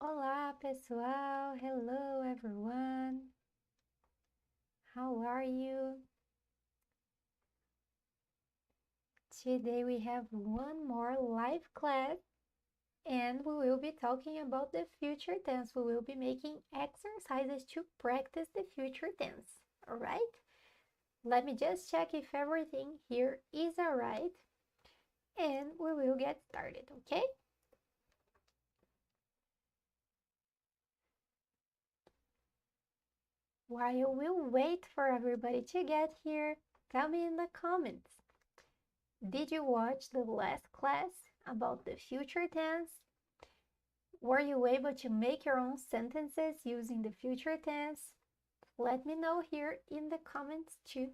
Olá, pessoal. Hello, everyone. How are you? Today we have one more live class and we will be talking about the future tense. We will be making exercises to practice the future tense. All right? Let me just check if everything here is all right and we will get started, okay? While we wait for everybody to get here, tell me in the comments. Did you watch the last class about the future tense? Were you able to make your own sentences using the future tense? Let me know here in the comments too.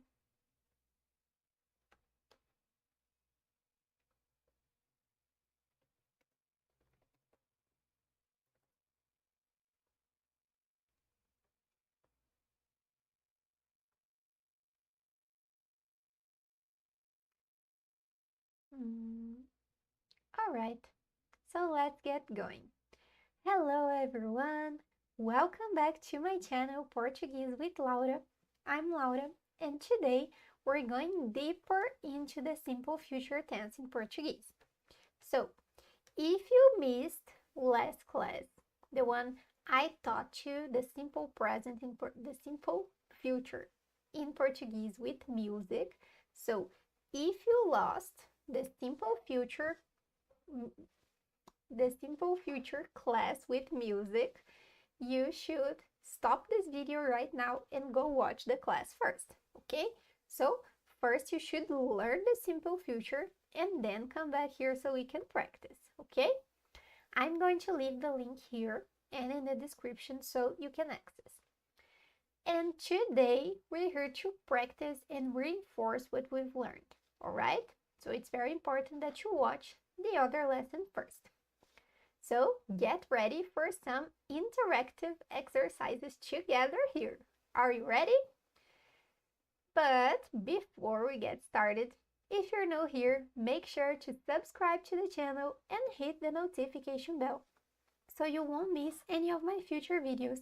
All right, so let's get going. Hello everyone, welcome back to my channel Portuguese with Laura. I'm Laura and today we're going deeper into the simple future tense in Portuguese. So, if you missed last class, the one I taught you the simple present in the simple future in Portuguese with music. So, if you lost the simple future class with music, you should stop this video right now and go watch the class first, okay? So, first you should learn the simple future and then come back here so we can practice, okay? I'm going to leave the link here and in the description so you can access. And today we're here to practice and reinforce what we've learned, all right? So it's very important that you watch the other lesson first. So get ready for some interactive exercises together here. Are you ready? But before we get started, if you're new here, make sure to subscribe to the channel and hit the notification bell so you won't miss any of my future videos.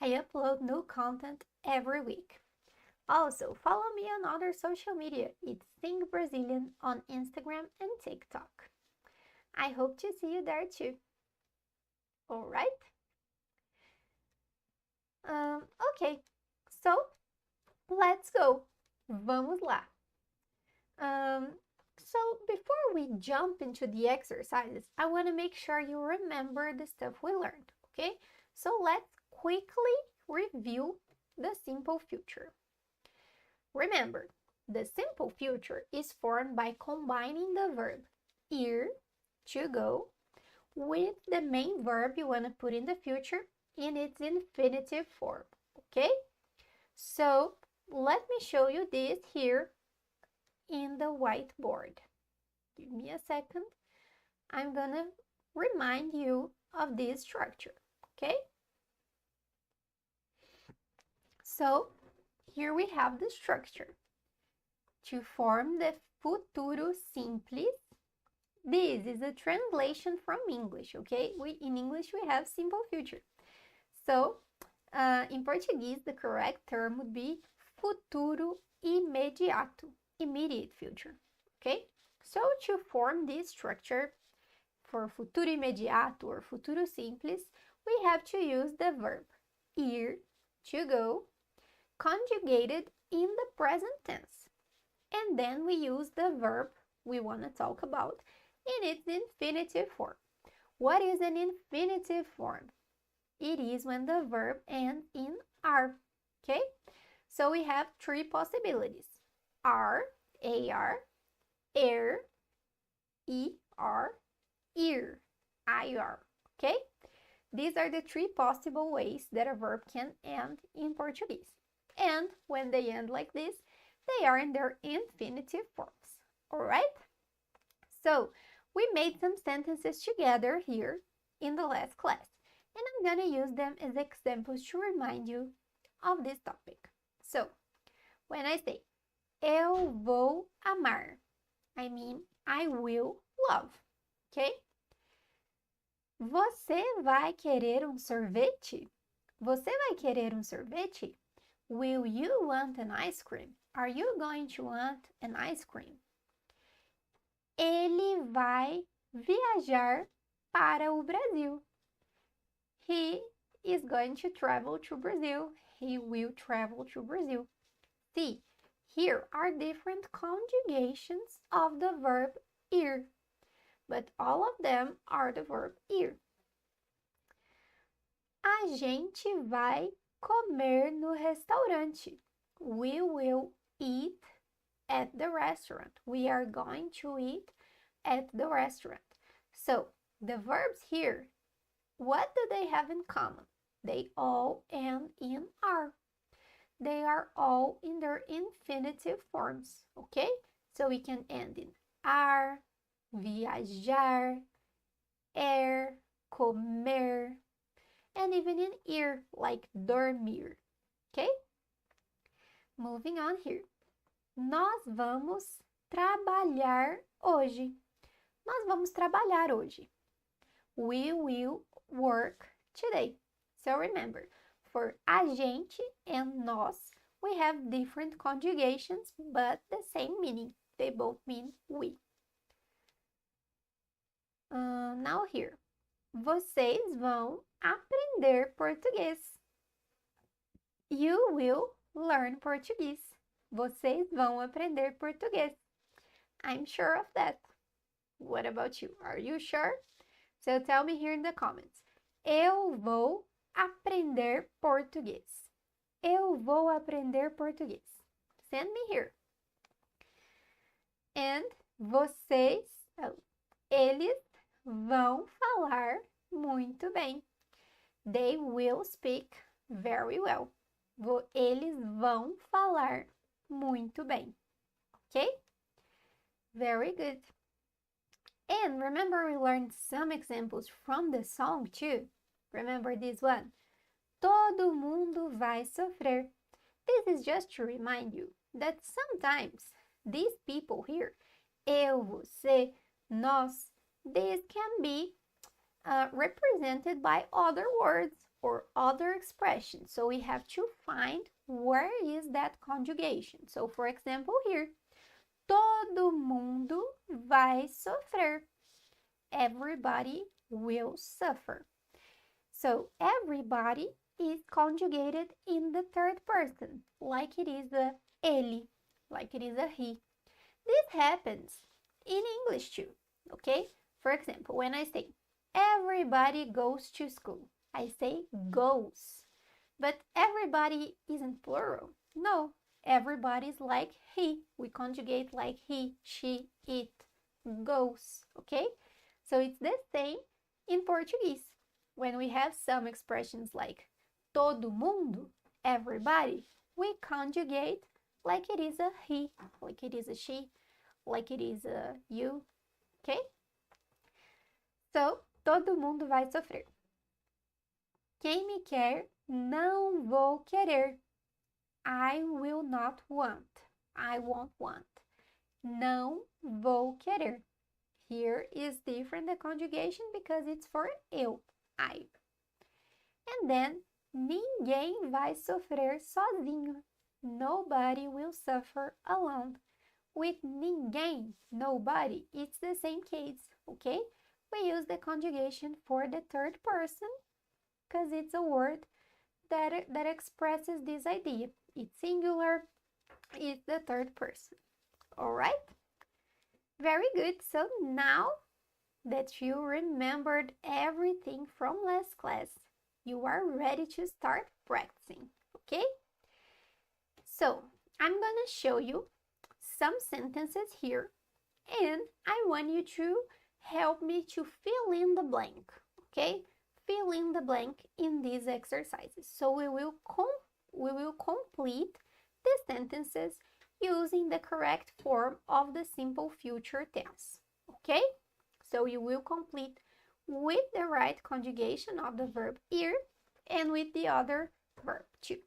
I upload new content every week. Also, follow me on other social media. It's Sing Brazilian on Instagram and TikTok. I hope to see you there too. All right? Okay, so let's go. Vamos lá. So before we jump into the exercises, I want to make sure you remember the stuff we learned, okay? So let's quickly review the simple future. Remember, the simple future is formed by combining the verb ir, to go, with the main verb you want to put in the future in its infinitive form, okay? So let me show you this here in the whiteboard. Give me a second. I'm gonna remind you of this structure, okay? So here we have the structure. To form the futuro simples, this is a translation from English, okay? In English we have simple future. So in Portuguese, the correct term would be futuro imediato, immediate future, okay? So to form this structure for futuro imediato or futuro simples, we have to use the verb ir, to go, conjugated in the present tense. And then we use the verb we want to talk about in its infinitive form. What is an infinitive form? It is when the verb ends in R, okay? So we have three possibilities. R, AR, er, ER, ir, IR, okay? These are the three possible ways that a verb can end in Portuguese. And when they end like this, they are in their infinitive forms, all right? So we made some sentences together here in the last class, and I'm gonna use them as examples to remind you of this topic. So, when I say eu vou amar, I mean I will love, okay? Você vai querer um sorvete? Você vai querer um sorvete? Will you want an ice cream? Are you going to want an ice cream? Ele vai viajar para o Brasil. He is going to travel to Brazil. He will travel to Brazil. See, here are different conjugations of the verb ir, but all of them are the verb ir. A gente vai comer no restaurante. We will eat at the restaurant. We are going to eat at the restaurant. So, the verbs here, what do they have in common? They all end in R. They are all in their infinitive forms, okay? So we can end in ar, viajar, comer, and even in ir, like dormir, okay? Moving on here. Nós vamos trabalhar hoje. Nós vamos trabalhar hoje. We will work today. So remember, for a gente and nós, we have different conjugations, but the same meaning. They both mean we. Now here. Vocês vão aprender português. You will learn Portuguese. Vocês vão aprender português. I'm sure of that. What about you? Are you sure? So tell me here in the comments. Eu vou aprender português. Eu vou aprender português. Send me here. And vocês, eles vão falar muito bem. They will speak very well. Eles vão falar muito bem. Okay? Very good. And remember we learned some examples from the song too. Remember this one? Todo mundo vai sofrer. This is just to remind you that sometimes these people here, eu, você, nós, this can be represented by other words or other expressions. So we have to find where is that conjugation. So for example here, todo mundo vai sofrer. Everybody will suffer. So everybody is conjugated in the third person, like it is a ele, like it is a he. This happens in English too, okay? For example, when I say, everybody goes to school, I say goes. But everybody isn't plural. No, everybody is like he. We conjugate like he, she, it, goes, okay? So it's the same in Portuguese. When we have some expressions like todo mundo, everybody, we conjugate like it is a he, like it is a she, like it is a you, okay? So, todo mundo vai sofrer. Quem me quer, não vou querer. I will not want. I won't want. Não vou querer. Here is different the conjugation because it's for eu, I. And then, ninguém vai sofrer sozinho. Nobody will suffer alone. With ninguém, nobody, it's the same case, okay? We use the conjugation for the third person because it's a word that expresses this idea. It's singular, it's the third person. All right? Very good. So now that you remembered everything from last class, you are ready to start practicing, okay? So I'm gonna show you some sentences here, and I want you to help me to fill in the blank, okay? Fill in the blank in these exercises. So we will complete the sentences using the correct form of the simple future tense, okay? So you will complete with the right conjugation of the verb ir and with the other verb to.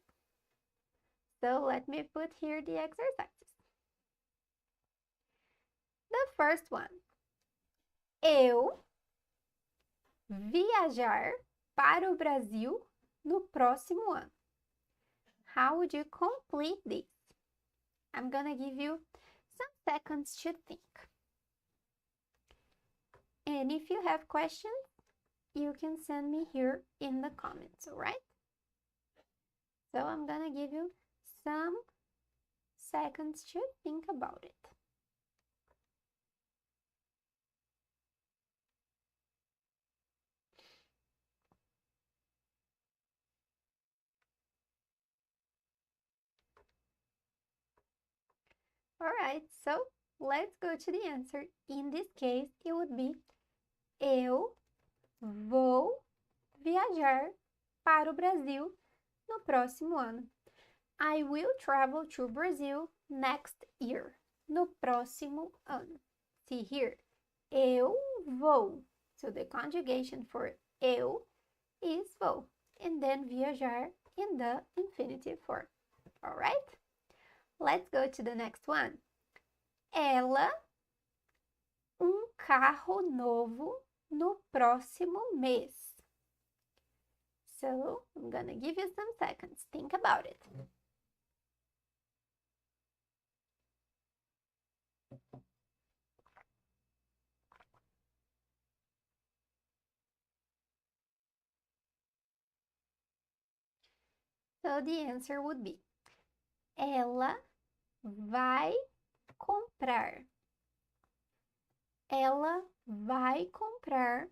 So let me put here the exercises. The first one. Eu viajar para o Brasil no próximo ano. How would you complete this? I'm gonna give you some seconds to think. And if you have questions, you can send me here in the comments, alright? So I'm gonna give you some seconds to think about it. Alright, so let's go to the answer. In this case, it would be eu vou viajar para o Brasil no próximo ano. I will travel to Brazil next year. No próximo ano. See here, eu vou. So the conjugation for eu is vou. And then viajar in the infinitive form. Alright? Let's go to the next one. Ela, carro novo no próximo mês. So I'm gonna give you some seconds. Think about it. So the answer would be: ela vai comprar. Ela vai comprar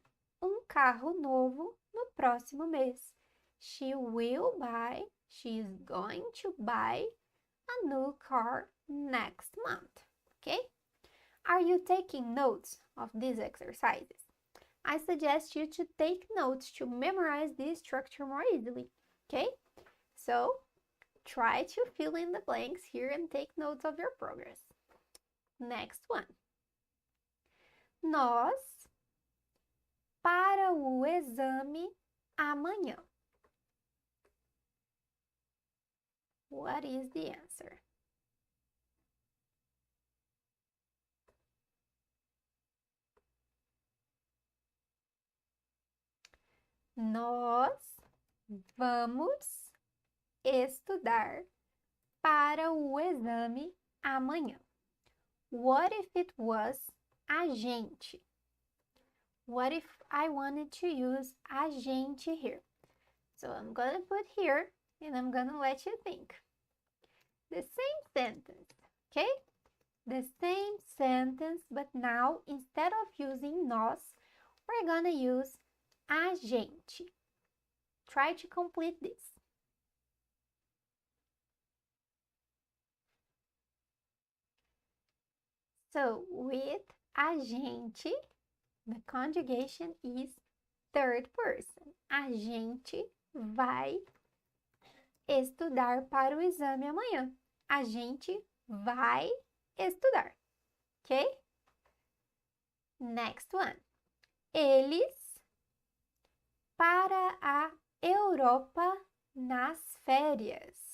carro novo no próximo mês. She will buy, she is going to buy a new car next month. Okay? Are you taking notes of these exercises? I suggest you to take notes to memorize this structure more easily. Okay? So, try to fill in the blanks here and take notes of your progress. Next one. Nós para o exame amanhã. What is the answer? Nós vamos estudar para o exame amanhã. What if it was a gente? What if I wanted to use a gente here? So I'm gonna put here and I'm gonna let you think. The same sentence, okay? The same sentence, but now instead of using nós, we're gonna use a gente. Try to complete this. So with a gente, the conjugation is third person. A gente vai estudar para o exame amanhã. A gente vai estudar. Ok? Next one. Eles para a Europa nas férias.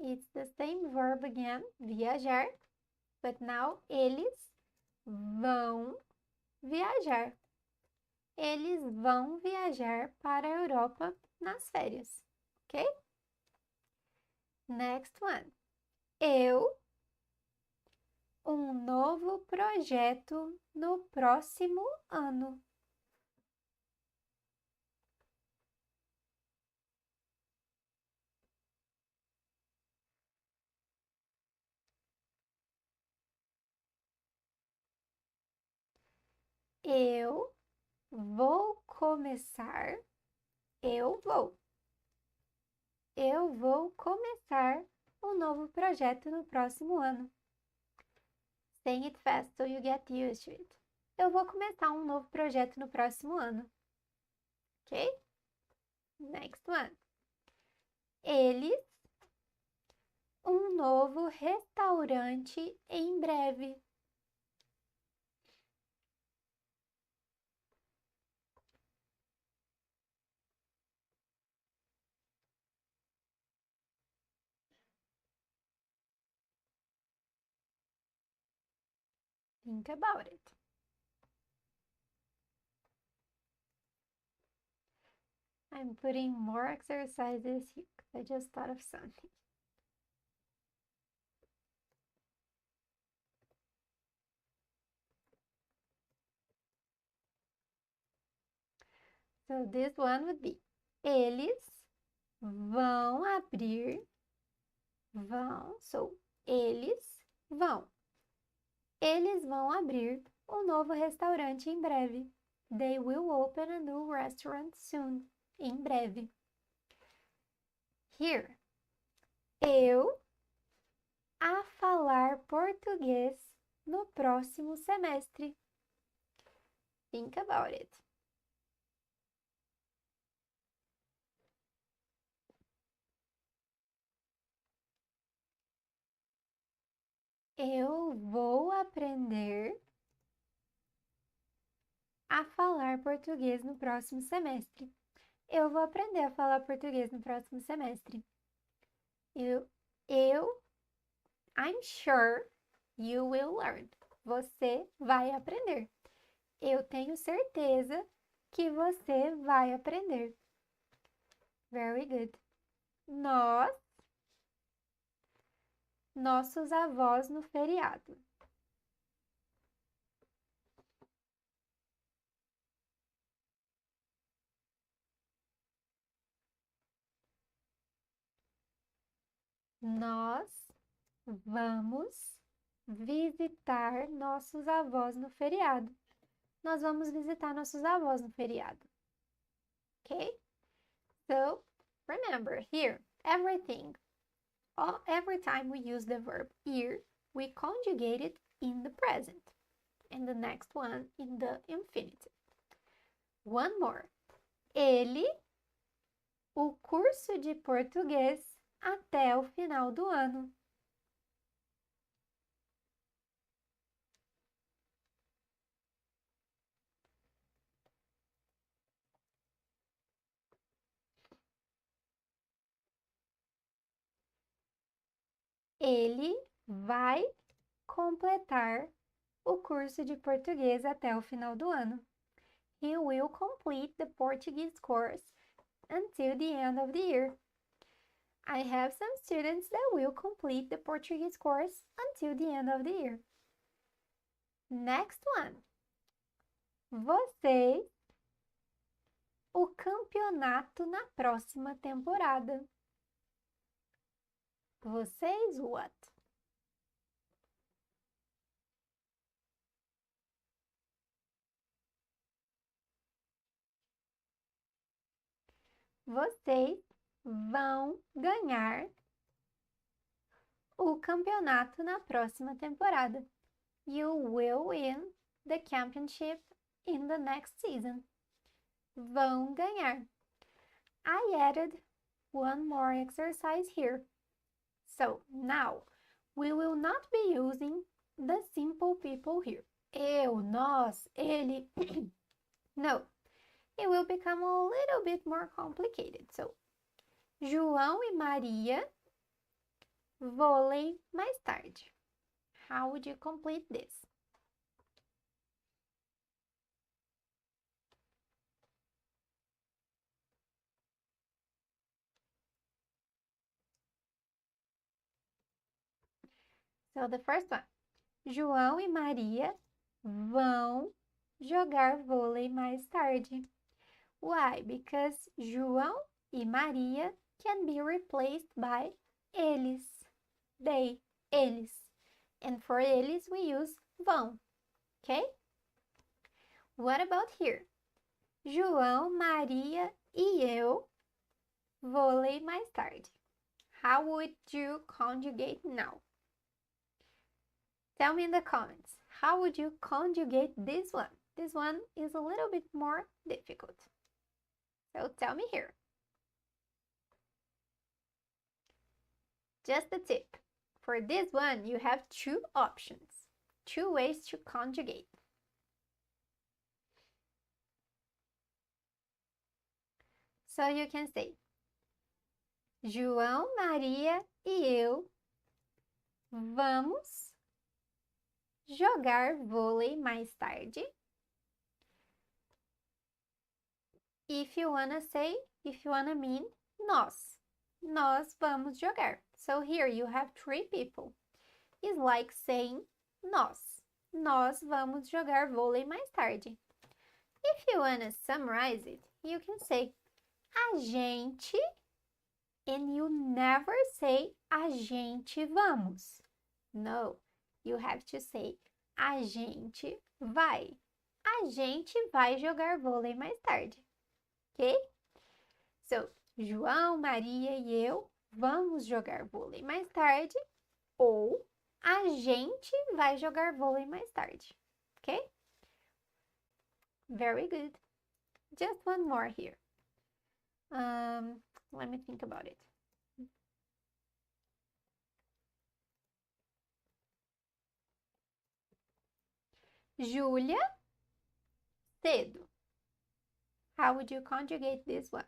It's the same verb again, viajar, but now eles vão viajar. Eles vão viajar para a Europa nas férias, ok? Next one. Novo projeto no próximo ano. Eu vou começar. Eu vou começar novo projeto no próximo ano. Saying it fast so you get used to it. Eu vou começar novo projeto no próximo ano. Ok? Next one. Eles, novo restaurante em breve. Think about it. I'm putting more exercises here because I just thought of something. So this one would be: eles vão abrir, vão, so eles vão. Eles vão abrir um novo restaurante em breve. They will open a new restaurant soon. Em breve. Here. Eu a falar português no próximo semestre. Think about it. Eu vou aprender a falar português no próximo semestre. Eu vou aprender a falar português no próximo semestre. I'm sure you will learn. Você vai aprender. Eu tenho certeza que você vai aprender. Very good. Nossos avós no feriado. Nós vamos visitar nossos avós no feriado. Nós vamos visitar nossos avós no feriado. Okay? So, remember here, everything, every time we use the verb ir, we conjugate it in the present. And the next one in the infinitive. One more. Ele, o curso de português até o final do ano. Ele vai completar o curso de português até o final do ano. He will complete the Portuguese course until the end of the year. I have some students that will complete the Portuguese course until the end of the year. Next one. Vocês, o campeonato na próxima temporada. Vocês, what? Vocês vão ganhar o campeonato na próxima temporada. You will win the championship in the next season. Vão ganhar. I added one more exercise here. So now we will not be using the simple people here. Eu, nós, ele. No, it will become a little bit more complicated. So, João e Maria, vôlei mais tarde. How would you complete this? So the first one, João e Maria vão jogar vôlei mais tarde. Why? Because João e Maria can be replaced by eles, they, eles. And for eles we use vão, okay? What about here? João, Maria e eu, vôlei mais tarde. How would you conjugate now? Tell me in the comments, how would you conjugate this one? This one is a little bit more difficult. So tell me here. Just a tip. For this one, you have two options, two ways to conjugate. So you can say, João, Maria e eu vamos jogar vôlei mais tarde? If you wanna mean nós. Nós vamos jogar. So here you have three people. It's like saying nós. Nós vamos jogar vôlei mais tarde. If you wanna summarize it, you can say a gente, and you never say a gente vamos. No, you have to say a gente vai. A gente vai jogar vôlei mais tarde. Ok? So, João, Maria e eu vamos jogar vôlei mais tarde, ou a gente vai jogar vôlei mais tarde. Ok? Very good. Just one more here. Let me think about it. Júlia, cedo. How would you conjugate this one?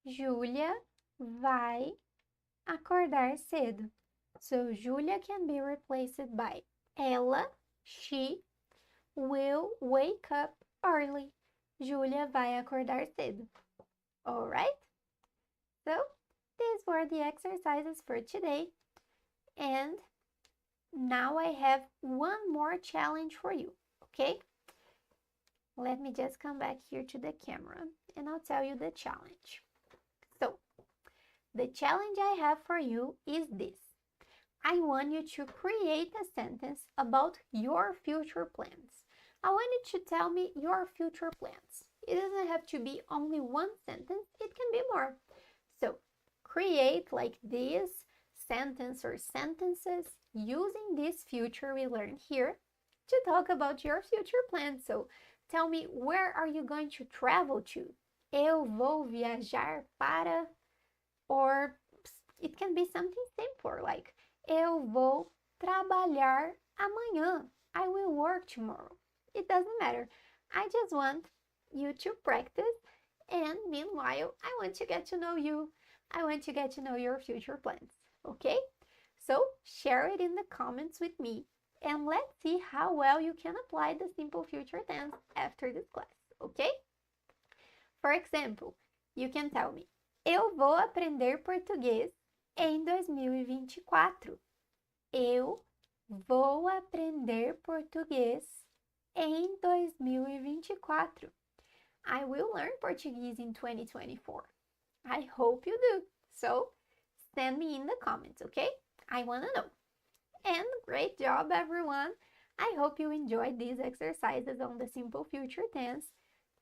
Júlia vai acordar cedo. So Júlia can be replaced by ela, she will wake up early. Júlia vai acordar cedo. All right? So these were the exercises for today. And now I have one more challenge for you, okay? Let me just come back here to the camera and I'll tell you the challenge. So, the challenge I have for you is this. I want you to create a sentence about your future plans. I want you to tell me your future plans. It doesn't have to be only one sentence, it can be more. So, create like this sentence or sentences using this future we learned here to talk about your future plans. So, tell me, where are you going to travel to? Eu vou viajar para, or it can be something simpler like eu vou trabalhar amanhã. I will work tomorrow. It doesn't matter. I just want you to practice, and meanwhile, I want to get to know you. I want to get to know your future plans, okay? So share it in the comments with me, and let's see how well you can apply the simple future tense after this class, okay? For example, you can tell me, eu vou aprender português em 2024. Eu vou aprender português em 2024. I will learn Portuguese in 2024. I hope you do. So, send me in the comments, okay? I want to know. And great job, everyone. I hope you enjoyed these exercises on the simple future tense.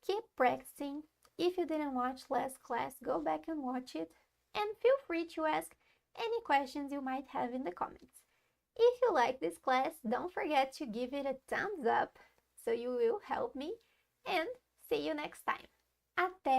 Keep practicing. If you didn't watch last class, go back and watch it. And feel free to ask any questions you might have in the comments. If you like this class, don't forget to give it a thumbs up so you will help me. And see you next time. Até!